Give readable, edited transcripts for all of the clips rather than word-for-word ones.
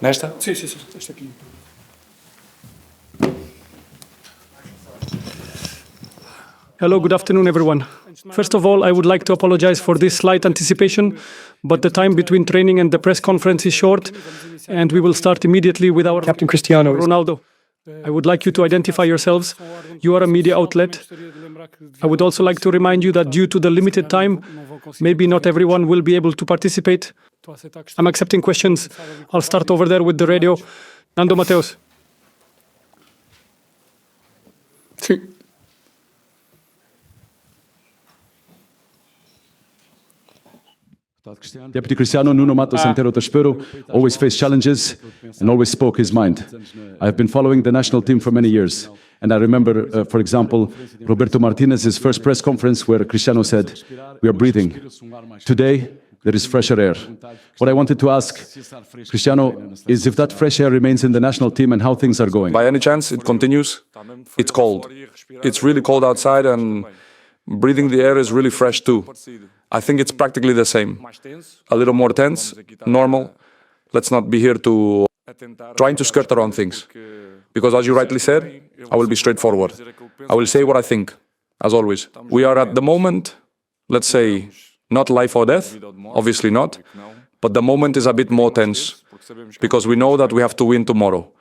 Nesta? Sim, esta aqui. Hello, good afternoon, everyone. First of all, I would like to apologize for this slight anticipation, but the time between training and the press conference is short, and we will start immediately with our Captain Cristiano Ronaldo. I would like you to identify yourselves. You are a media outlet. I would also like to remind you that due to the limited time, maybe not everyone will be able to participate. I'm accepting questions. I'll start over there with the radio. Nando Mateus. Sí. Deputy Cristiano, Nuno Matos, Antero Tespero, always faced challenges and always spoke his mind. I have been following the national team for many years, and I remember, for example, Roberto Martinez's first press conference where Cristiano said, "We are breathing. Today, there is fresher air." What I wanted to ask Cristiano is if that fresh air remains in the national team and how things are going. By any chance, it continues? It's cold. It's really cold outside, and breathing the air is really fresh too. I think it's practically the same. A little more tense, normal. Let's not be here to trying to skirt around things. Because as you rightly said, I will be straightforward. I will say what I think, as always. We are at the moment, let's say, not life or death, obviously not, but the moment is a bit more tense, because we know that we have to win tomorrow.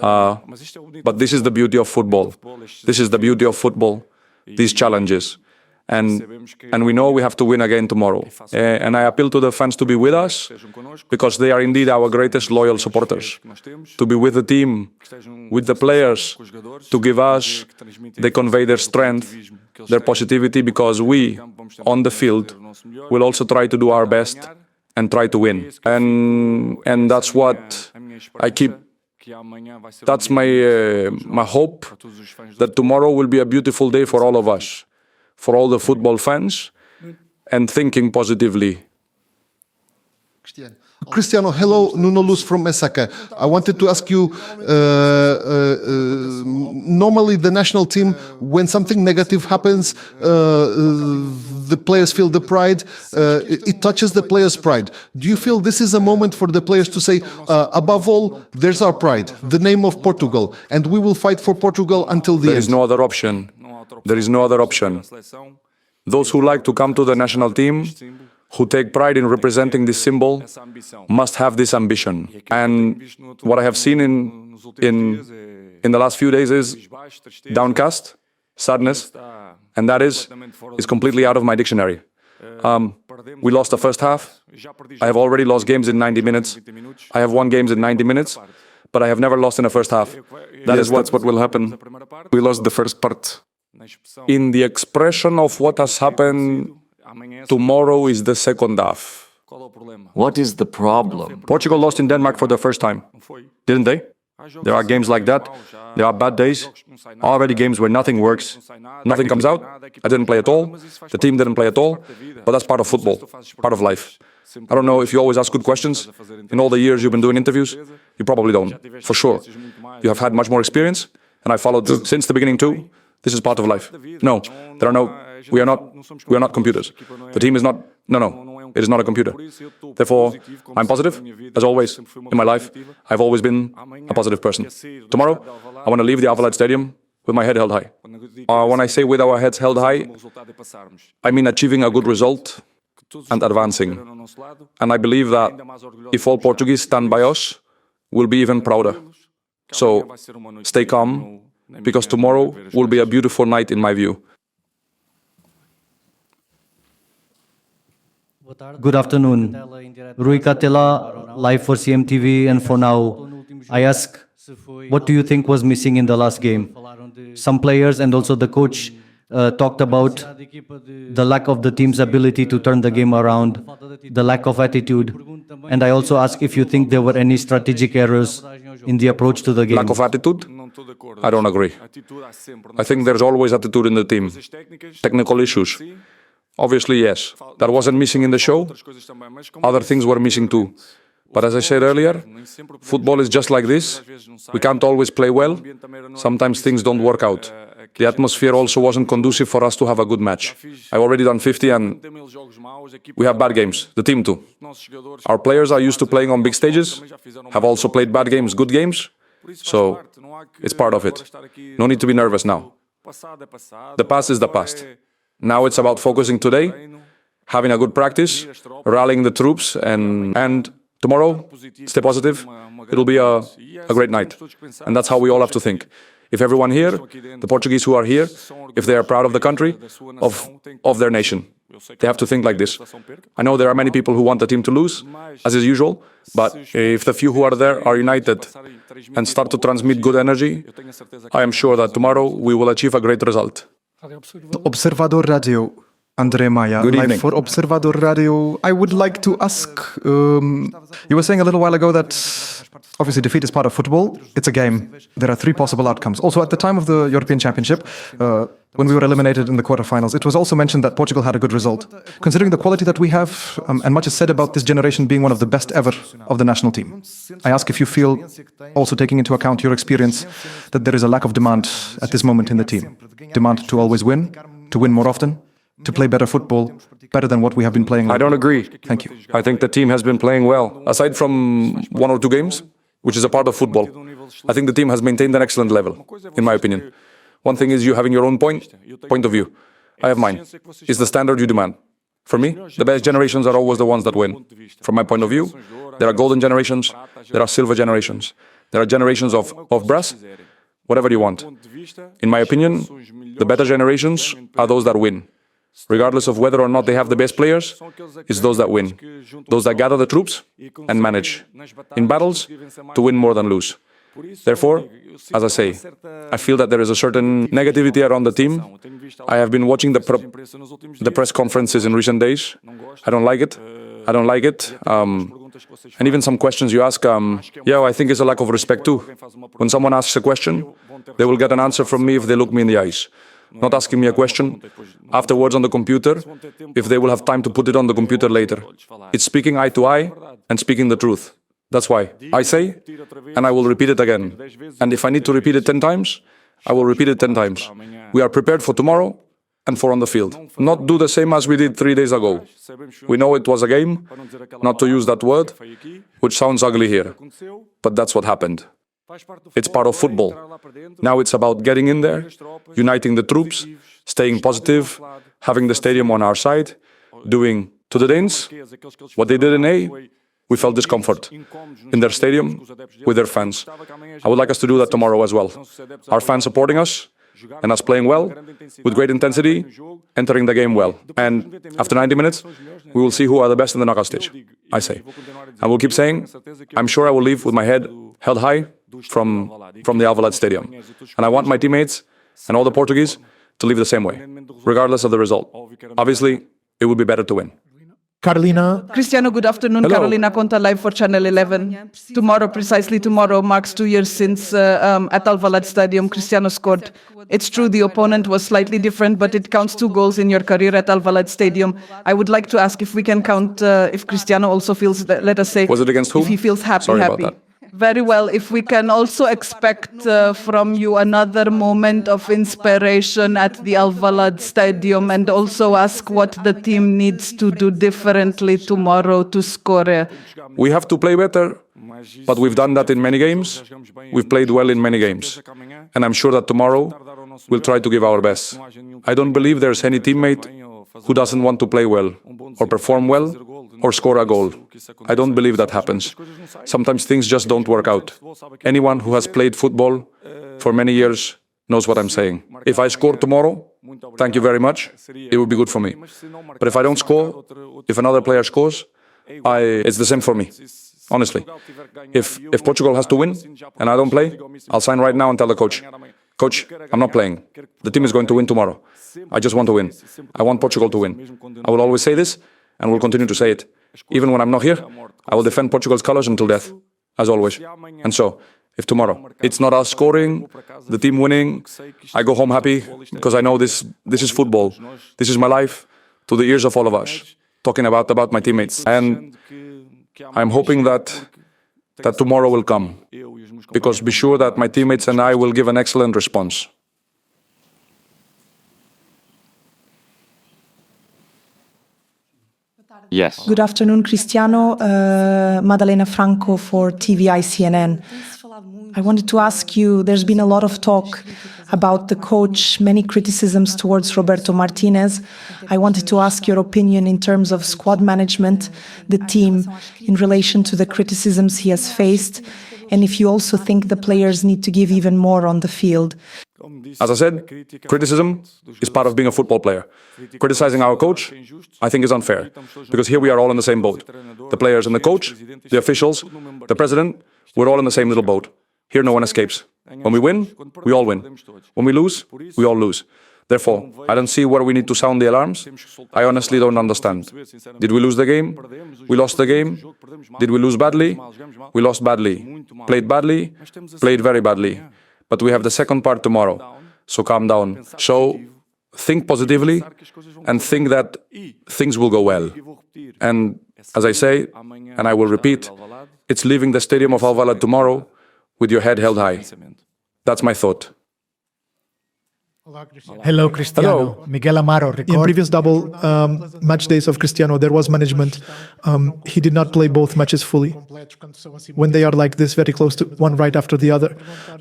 But this is the beauty of football. This is the beauty of football, these challenges. And we know we have to win again tomorrow. And I appeal to the fans to be with us, because they are indeed our greatest loyal supporters. To be with the team, with the players, to give us, they convey their strength, their positivity, because we, on the field, will also try to do our best and try to win. And that's what I keep. That's my hope, that tomorrow will be a beautiful day for all of us, for all the football fans, and thinking positively. Cristiano, hello, Nuno Luz from Messaca. I wanted to ask you, normally the national team, when something negative happens, the players feel the pride, it touches the players' pride. Do you feel this is a moment for the players to say, above all, there's our pride, the name of Portugal, and we will fight for Portugal until the end? There is no other option. There is no other option. Those who like to come to the national team, who take pride in representing this symbol, must have this ambition. And what I have seen in the last few days is downcast, sadness, and that is completely out of my dictionary. We lost the first half. I have already lost games in 90 minutes. I have won games in 90 minutes, but I have never lost in the first half. That's what will happen. We lost the first part. In the expression of what has happened, tomorrow is the second half. What is the problem? Portugal lost in Denmark for the first time, didn't they? There are games like that. There are bad days. Already games where nothing works, nothing comes out. I didn't play at all. The team didn't play at all. But that's part of football, part of life. I don't know if you always ask good questions. In all the years you've been doing interviews, you probably don't, for sure. You have had much more experience, and I followed since the beginning too. This is part of life. No, we are not computers. The team is not, it is not a computer. Therefore, I'm positive, as always, in my life. I've always been a positive person. Tomorrow, I want to leave the Alvalade Stadium with my head held high. When I say with our heads held high, I mean achieving a good result and advancing. And I believe that if all Portuguese stand by us, we'll be even prouder. So, stay calm, because tomorrow will be a beautiful night in my view. Good afternoon. Rui Catela, live for CMTV, and for now, I ask, what do you think was missing in the last game? Some players and also the coach talked about the lack of the team's ability to turn the game around, the lack of attitude, and I also ask if you think there were any strategic errors in the approach to the game. Lack of attitude? I don't agree. I think there's always attitude in the team. Technical issues? Obviously, yes. That wasn't missing in the show. Other things were missing too. But as I said earlier, football is just like this. We can't always play well. Sometimes things don't work out. the atmosphere also wasn't conducive for us to have a good match. I've already done 50 and we have bad games, the team too. Our players are used to playing on big stages, have also played bad games, good games, so it's part of it. No need to be nervous now. The past is the past. Now it's about focusing today, having a good practice, rallying the troops, and tomorrow, stay positive. It'll be a great night. And that's how we all have to think. If everyone here, the Portuguese who are here, if they are proud of the country, of their nation, they have to think like this. I know there are many people who want the team to lose, as is usual, but if the few who are there are united and start to transmit good energy, I am sure that tomorrow we will achieve a great result. Observador Radio, André Maia. Good evening. Live for Observador Radio. I would like to ask, you were saying a little while ago that obviously defeat is part of football. It's a game. There are three possible outcomes. Also, at the time of the European Championship, when we were eliminated in the quarterfinals, it was also mentioned that Portugal had a good result. Considering the quality that we have, and much is said about this generation being one of the best ever of the national team, I ask if you feel, also taking into account your experience, that there is a lack of demand at this moment in the team. Demand to always win, to win more often, to play better football, better than what we have been playing. I don't agree. Thank you. I think the team has been playing well. Aside from 1 or 2 games, which is a part of football, I think the team has maintained an excellent level, in my opinion. One thing is you having your own point of view. I have mine. It's the standard you demand. For me, the best generations are always the ones that win. From my point of view, there are golden generations, there are silver generations, there are generations of brass, whatever you want. In my opinion, the better generations are those that win. Regardless of whether or not they have the best players, it's those that win. Those that gather the troops and manage, in battles, to win more than lose. Therefore, as I say, I feel that there is a certain negativity around the team. I have been watching the press conferences in recent days. I don't like it. I don't like it. And even some questions you ask, I think it's a lack of respect too. When someone asks a question, they will get an answer from me if they look me in the eyes. Not asking me a question afterwards on the computer, if they will have time to put it on the computer later. It's speaking eye to eye and speaking the truth. That's why I say, and I will repeat it again. And if I need to repeat it 10 times, I will repeat it 10 times. We are prepared for tomorrow and for on the field. Not do the same as we did 3 days ago. We know it was a game, not to use that word, which sounds ugly here. But that's what happened. It's part of football. Now it's about getting in there, uniting the troops, staying positive, having the stadium on our side, doing to the Danes what they did in A. We felt discomfort in their stadium with their fans. I would like us to do that tomorrow as well. Our fans supporting us and us playing well, with great intensity, entering the game well. And after 90 minutes, we will see who are the best in the knockout stage, I say. I will keep saying, I'm sure I will leave with my head held high from the Alvalade Stadium. And I want my teammates and all the Portuguese to leave the same way, regardless of the result. Obviously, it would be better to win. Carolina. Cristiano, good afternoon. Hello. Carolina Conta, live for Channel 11. Tomorrow, precisely tomorrow, marks 2 years since at Alvalade Stadium, Cristiano scored. It's true the opponent was slightly different, but it counts 2 goals in your career at Alvalade Stadium. I would like to ask if we can count, if Cristiano also feels, let us say, Was it against whom? if he feels happy. Sorry about that. Very well. If we can also expect from you another moment of inspiration at the Alvalade Stadium, and also ask what the team needs to do differently tomorrow to score. We have to play better, but we've done that in many games. We've played well in many games. And I'm sure that tomorrow we'll try to give our best. I don't believe there's any teammate who doesn't want to play well, or perform well, or score a goal. I don't believe that happens. Sometimes things just don't work out. Anyone who has played football for many years knows what I'm saying. If I score tomorrow, thank you very much, it would be good for me. But if I don't score, if another player scores, it's the same for me, honestly. If Portugal has to win and I don't play, I'll sign right now and tell the coach, Coach, I'm not playing. The team is going to win tomorrow. I just want to win. I want Portugal to win. I will always say this, and will continue to say it. Even when I'm not here, I will defend Portugal's colors until death, as always. And so, if tomorrow it's not us scoring, the team winning, I go home happy, because I know this is football. This is my life, to the ears of all of us, talking about my teammates. And I'm hoping that tomorrow will come, because be sure that my teammates and I will give an excellent response. Yes. Good afternoon, Cristiano. Madalena Franco for TVI CNN. I wanted to ask you, there's been a lot of talk about the coach, many criticisms towards Roberto Martinez. I wanted to ask your opinion in terms of squad management, the team, in relation to the criticisms he has faced, and if you also think the players need to give even more on the field. As I said, criticism is part of being a football player. Criticizing our coach, I think, is unfair, because here we are all in the same boat. The players and the coach, the officials, the president, we're all in the same little boat. Here no one escapes. When we win, we all win. When we lose, we all lose. Therefore, I don't see where we need to sound the alarms. I honestly don't understand. Did we lose the game? We lost the game. Did we lose badly? We lost badly. Played badly? Played very badly. But we have the second part tomorrow. So calm down. So think positively and think that things will go well. And as I say, and I will repeat, it's leaving the stadium of Alvalade tomorrow with your head held high. That's my thought. Hello, Cristiano. Hello. Miguel Amaro, record. In previous double match days of Cristiano, there was management. He did not play both matches fully. When they are like this, very close to one right after the other.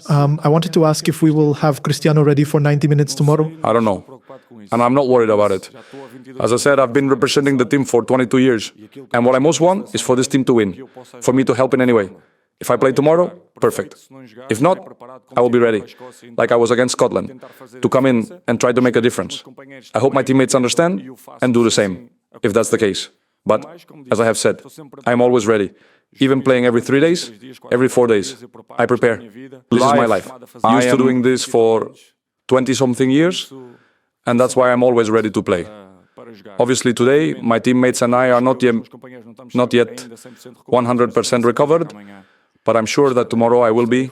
I wanted to ask if we will have Cristiano ready for 90 minutes tomorrow. I don't know. And I'm not worried about it. As I said, I've been representing the team for 22 years. And what I most want is for this team to win, for me to help in any way. If I play tomorrow, perfect. If not, I will be ready, like I was against Scotland, to come in and try to make a difference. I hope my teammates understand and do the same, if that's the case. But, as I have said, I'm always ready. Even playing every 3 days, every 4 days. I prepare. This is my life. I'm used to doing this for 20-something years, and that's why I'm always ready to play. Obviously today, my teammates and I are not yet 100% recovered, but I'm sure that tomorrow I will be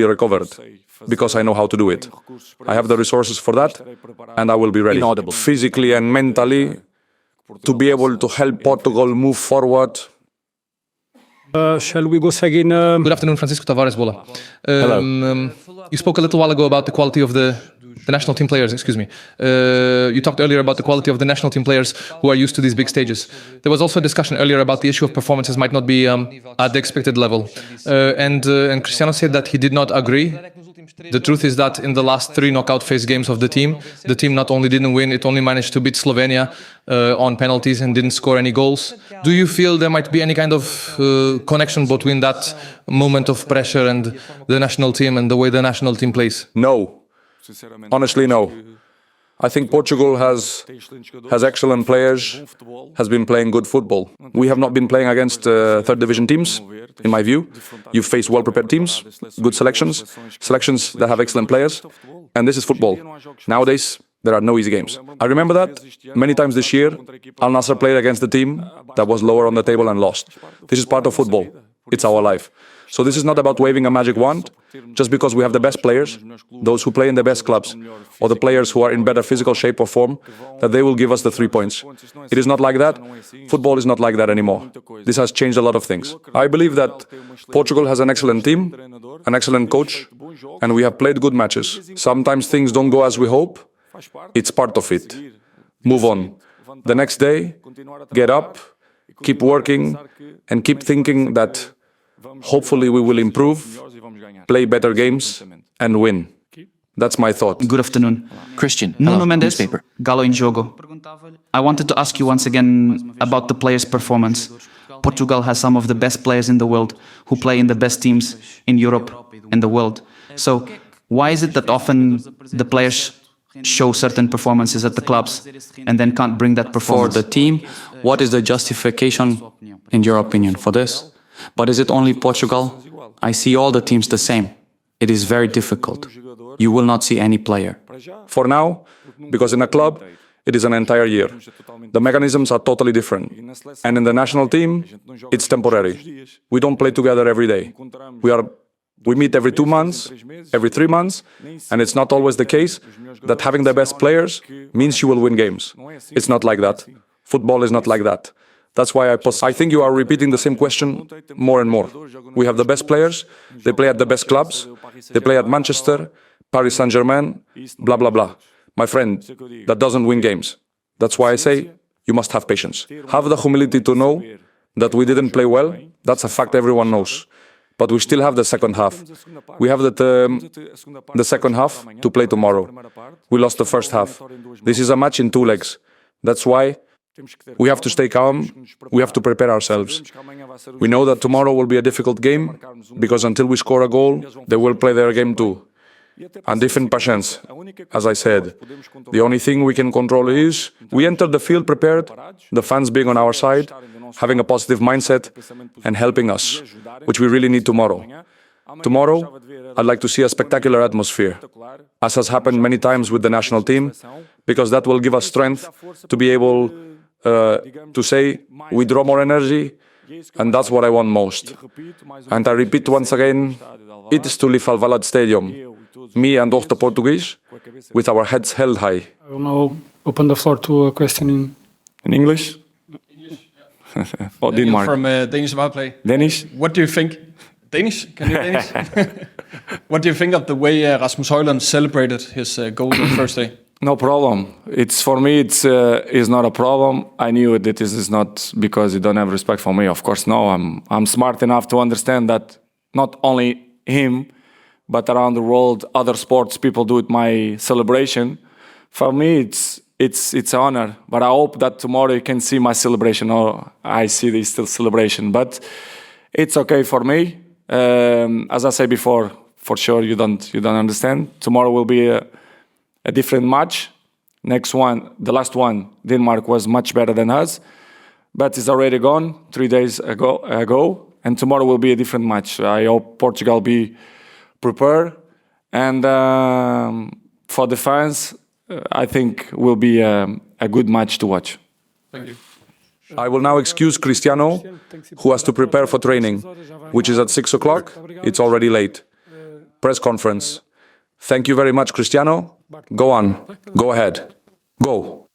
recovered, because I know how to do it. I have the resources for that, and I will be ready, physically and mentally, to be able to help Portugal move forward. Shall we go again? Good afternoon, Francisco Tavares Bola. Hello. You spoke a little while ago about the quality of the national team players, excuse me. You talked earlier about the quality of the national team players who are used to these big stages. There was also a discussion earlier about the issue of performances might not be at the expected level. And Cristiano said that he did not agree. The truth is that in the last 3 knockout phase games of the team not only didn't win, it only managed to beat Slovenia on penalties and didn't score any goals. Do you feel there might be any kind of connection between that moment of pressure and the national team and the way the national team plays? No. Honestly, no. I think Portugal has excellent players, has been playing good football. We have not been playing against third division teams, in my view. You've faced well-prepared teams, good selections that have excellent players, and this is football. Nowadays, there are no easy games. I remember that many times this year, Al Nassr played against the team that was lower on the table and lost. This is part of football. It's our life. So this is not about waving a magic wand, just because we have the best players, those who play in the best clubs, or the players who are in better physical shape or form, that they will give us the 3 points. It is not like that. Football is not like that anymore. This has changed a lot of things. I believe that Portugal has an excellent team, an excellent coach, and we have played good matches. Sometimes things don't go as we hope. It's part of it. Move on. The next day, get up, keep working, and keep thinking that hopefully we will improve, play better games, and win. That's my thought. Good afternoon. Christian, Nuno Mendes paper, Galo in Jogo. I wanted to ask you once again about the players' performance. Portugal has some of the best players in the world who play in the best teams in Europe and the world. So why is it that often the players show certain performances at the clubs and then can't bring that performance? For the team, what is the justification, in your opinion, for this? But is it only Portugal? I see all the teams the same. It is very difficult. You will not see any player. For now, because in a club, it is an entire year. The mechanisms are totally different. And in the national team, it's temporary. We don't play together every day. We meet every 2 months, every 3 months, and it's not always the case that having the best players means you will win games. It's not like that. Football is not like that. That's why I think you are repeating the same question more and more. We have the best players, they play at the best clubs, they play at Manchester, Paris Saint-Germain, blah, blah, blah. My friend, that doesn't win games. That's why I say, you must have patience. Have the humility to know that we didn't play well. That's a fact everyone knows. But we still have the second half. We have the second half to play tomorrow. We lost the first half. This is a match in 2 legs. That's why we have to stay calm. We have to prepare ourselves. We know that tomorrow will be a difficult game because until we score a goal, they will play their game too. And different patience, as I said. The only thing we can control is we enter the field prepared, the fans being on our side, having a positive mindset and helping us, which we really need tomorrow. Tomorrow, I'd like to see a spectacular atmosphere, as has happened many times with the national team, because that will give us strength to be able to say we draw more energy, and that's what I want most. And I repeat once again, it is to leave Alvalade Stadium, me and all the Portuguese, with our heads held high. I will now open the floor to a question In English? Or Denmark? From Danish Play. Danish? What do you think? Danish? Can you Danish? What do you think of the way Rasmus Hojlund celebrated his goal on Thursday? No problem. It's for me. It's not a problem. I knew that this is not because you don't have respect for me. Of course, no. I'm smart enough to understand that not only him, but around the world, other sports people do it. My celebration. For me, it's an honor. But I hope that tomorrow you can see my celebration. Or I see this still celebration. But it's okay for me. As I said before, for sure you don't understand. Tomorrow will be a different match. Next one, the last one, Denmark was much better than us, but it's already gone 3 days ago, and tomorrow will be a different match. I hope Portugal be prepared, and for the fans, I think will be a good match to watch. Thank you. I will now excuse Cristiano, who has to prepare for training, which is at 6 o'clock. It's already late. Press conference. Thank you very much, Cristiano. Go on. Go ahead. Go.